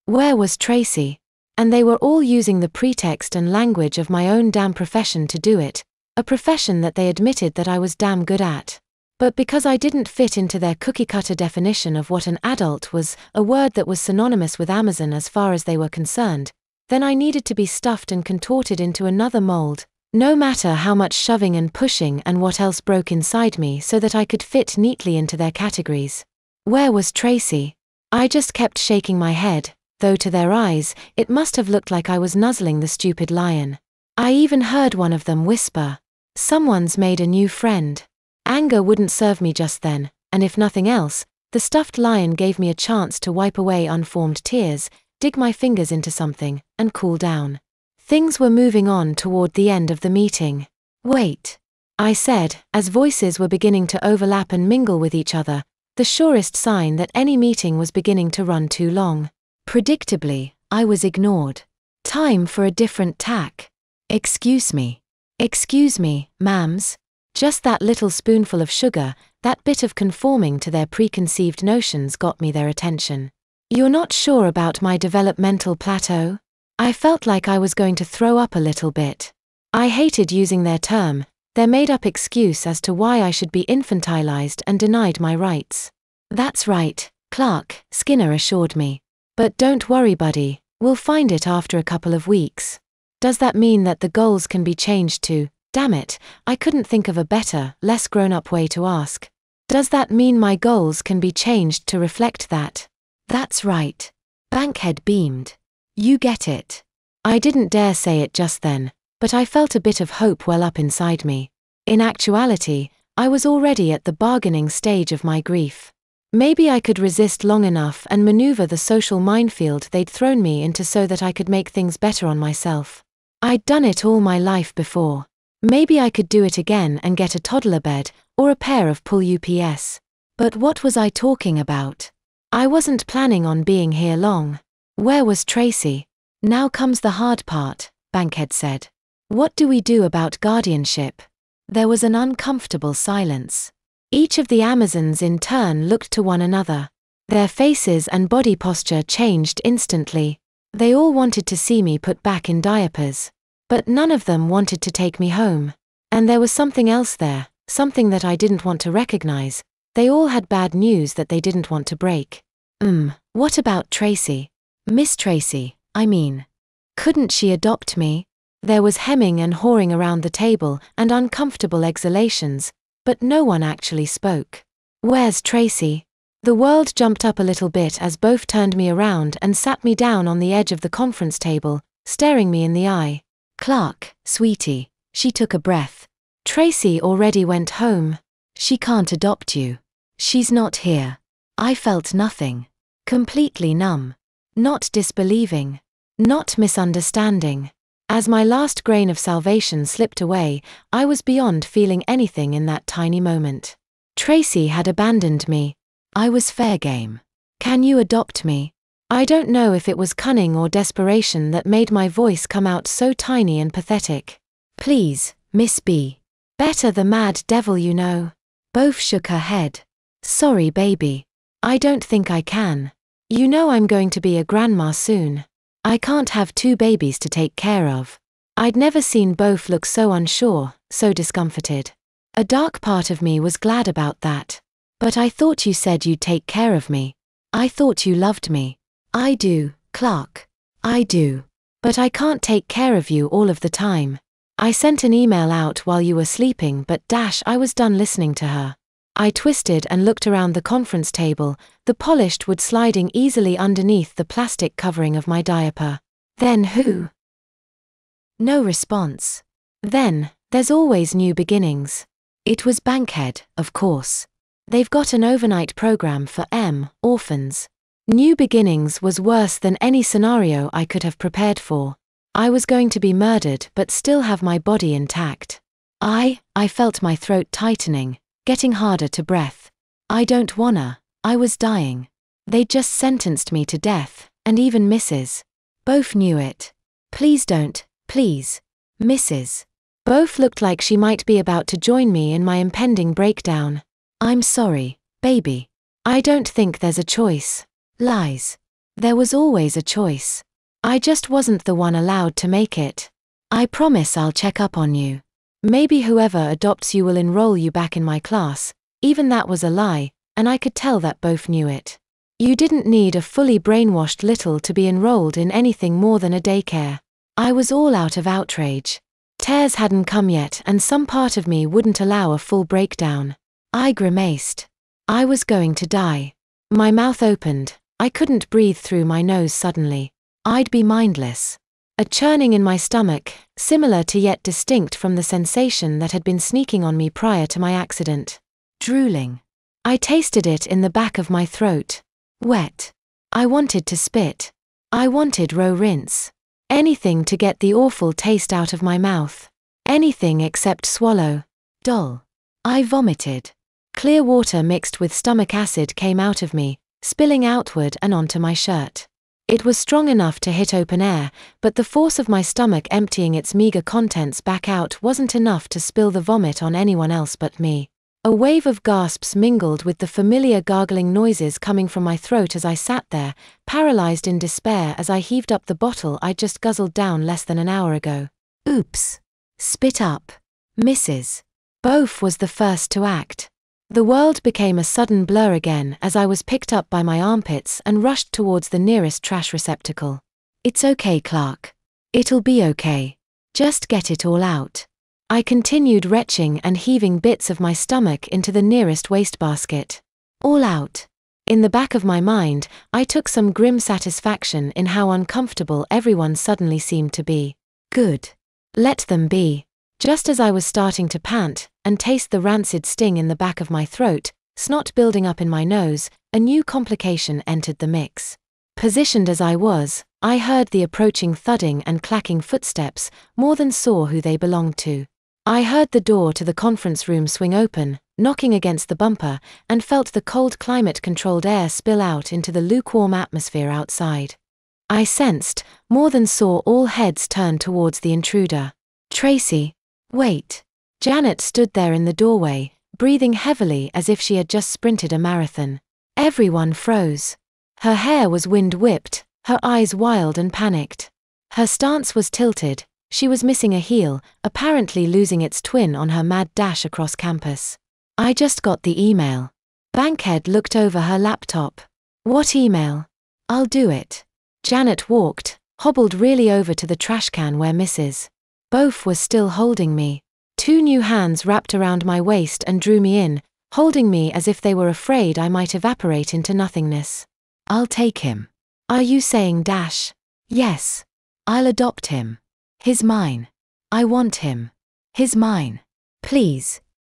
Where was Tracy? And they were all using the pretext and language of my own damn profession to do it, a profession that they admitted that I was damn good at. But because I didn't fit into their cookie-cutter definition of what an adult was, a word that was synonymous with Amazon as far as they were concerned, then I needed to be stuffed and contorted into another mold, no matter how much shoving and pushing and what else broke inside me so that I could fit neatly into their categories. Where was Tracy? I just kept shaking my head, though to their eyes, it must have looked like I was nuzzling the stupid lion. I even heard one of them whisper, "Someone's made a new friend." Anger wouldn't serve me just then, and if nothing else, the stuffed lion gave me a chance to wipe away unformed tears, dig my fingers into something, and cool down. Things were moving on toward the end of the meeting. "Wait," I said, as voices were beginning to overlap and mingle with each other, the surest sign that any meeting was beginning to run too long. Predictably, I was ignored. Time for a different tack. "Excuse me." "Excuse me, ma'ams." Just that little spoonful of sugar, that bit of conforming to their preconceived notions got me their attention. "You're not sure about my developmental plateau?" I felt like I was going to throw up a little bit. I hated using their term, their made-up excuse as to why I should be infantilized and denied my rights. "That's right," Clark, Skinner assured me. "But don't worry, buddy, we'll find it after a couple of weeks." Does that mean that the goals can be changed to, damn it, I couldn't think of a better, less grown-up way to ask. Does that mean my goals can be changed to reflect that? "That's right." Bankhead beamed. "You get it." I didn't dare say it just then, but I felt a bit of hope well up inside me. In actuality, I was already at the bargaining stage of my grief. Maybe I could resist long enough and maneuver the social minefield they'd thrown me into so that I could make things better on myself. I'd done it all my life before. Maybe I could do it again and get a toddler bed, or a pair of pull UPS. But what was I talking about? I wasn't planning on being here long. Where was Tracy? "Now comes the hard part," Bankhead said. "What do we do about guardianship?" There was an uncomfortable silence. Each of the Amazons in turn looked to one another. Their faces and body posture changed instantly. They all wanted to see me put back in diapers. But none of them wanted to take me home. And there was something else there, something that I didn't want to recognize. They all had bad news that they didn't want to break. What about Tracy? Miss Tracy, I mean. Couldn't she adopt me? There was hemming and hawing around the table and uncomfortable exhalations, but no one actually spoke. "Where's Tracy?" The world jumped up a little bit as both turned me around and sat me down on the edge of the conference table, staring me in the eye. "Clark, sweetie," she took a breath. "Tracy already went home. She can't adopt you. She's not here." I felt nothing. Completely numb. Not disbelieving. Not misunderstanding. As my last grain of salvation slipped away, I was beyond feeling anything in that tiny moment. Tracy had abandoned me. I was fair game. "Can you adopt me?" I don't know if it was cunning or desperation that made my voice come out so tiny and pathetic. "Please, Miss B. Better the mad devil, you know." Both shook her head. "Sorry, baby. I don't think I can. You know I'm going to be a grandma soon. I can't have two babies to take care of." I'd never seen both look so unsure, so discomforted. A dark part of me was glad about that. "But I thought you said you'd take care of me. I thought you loved me." "I do, Clark. I do. But I can't take care of you all of the time. I sent an email out while you were sleeping, but I was done listening to her." I twisted and looked around the conference table, the polished wood sliding easily underneath the plastic covering of my diaper. "Then who?" No response. "Then, there's always new beginnings." It was Bankhead, of course. They've got an overnight program for orphans. New beginnings was worse than any scenario I could have prepared for. I was going to be murdered but still have my body intact. I felt my throat tightening, getting harder to breath. I don't wanna. I was dying. They'd just sentenced me to death, and even Mrs. Both knew it. "Please don't, please. Mrs." Both looked like she might be about to join me in my impending breakdown. "I'm sorry, baby. I don't think there's a choice." Lies. There was always a choice. I just wasn't the one allowed to make it. I promise I'll check up on you. Maybe whoever adopts you will enroll you back in my class. Even that was a lie, and I could tell that both knew it. You didn't need a fully brainwashed little to be enrolled in anything more than a daycare. I was all out of outrage. Tears hadn't come yet, and some part of me wouldn't allow a full breakdown. I grimaced. I was going to die. My mouth opened. I couldn't breathe through my nose suddenly. I'd be mindless. A churning in my stomach, similar to yet distinct from the sensation that had been sneaking on me prior to my accident. Drooling. I tasted it in the back of my throat. Wet. I wanted to spit. I wanted rinse. Anything to get the awful taste out of my mouth. Anything except swallow. Dull. I vomited. Clear water mixed with stomach acid came out of me, spilling outward and onto my shirt. It was strong enough to hit open air, but the force of my stomach emptying its meager contents back out wasn't enough to spill the vomit on anyone else but me. A wave of gasps mingled with the familiar gargling noises coming from my throat as I sat there, paralyzed in despair as I heaved up the bottle I'd just guzzled down less than an hour ago. Oops. Spit up. Mrs. Both was the first to act. The world became a sudden blur again as I was picked up by my armpits and rushed towards the nearest trash receptacle. It's okay, Clark. It'll be okay. Just get it all out. I continued retching and heaving bits of my stomach into the nearest wastebasket. All out. In the back of my mind, I took some grim satisfaction in how uncomfortable everyone suddenly seemed to be. Good. Let them be. Just as I was starting to pant and taste the rancid sting in the back of my throat, snot building up in my nose, a new complication entered the mix. Positioned as I was, I heard the approaching thudding and clacking footsteps, more than saw who they belonged to. I heard the door to the conference room swing open, knocking against the bumper, and felt the cold climate-controlled air spill out into the lukewarm atmosphere outside. I sensed, more than saw, all heads turn towards the intruder. Tracy. Wait. Janet stood there in the doorway, breathing heavily as if she had just sprinted a marathon. Everyone froze. Her hair was wind-whipped, her eyes wild and panicked. Her stance was tilted. She was missing a heel, apparently losing its twin on her mad dash across campus. I just got the email. Bankhead looked over her laptop. What email? I'll do it. Janet walked, hobbled really over to the trash can where Mrs. Both was still holding me. Two new hands wrapped around my waist and drew me in, holding me as if they were afraid I might evaporate into nothingness. I'll take him. Are you saying dash? Yes. I'll adopt him. He's mine. I want him. He's mine. Please.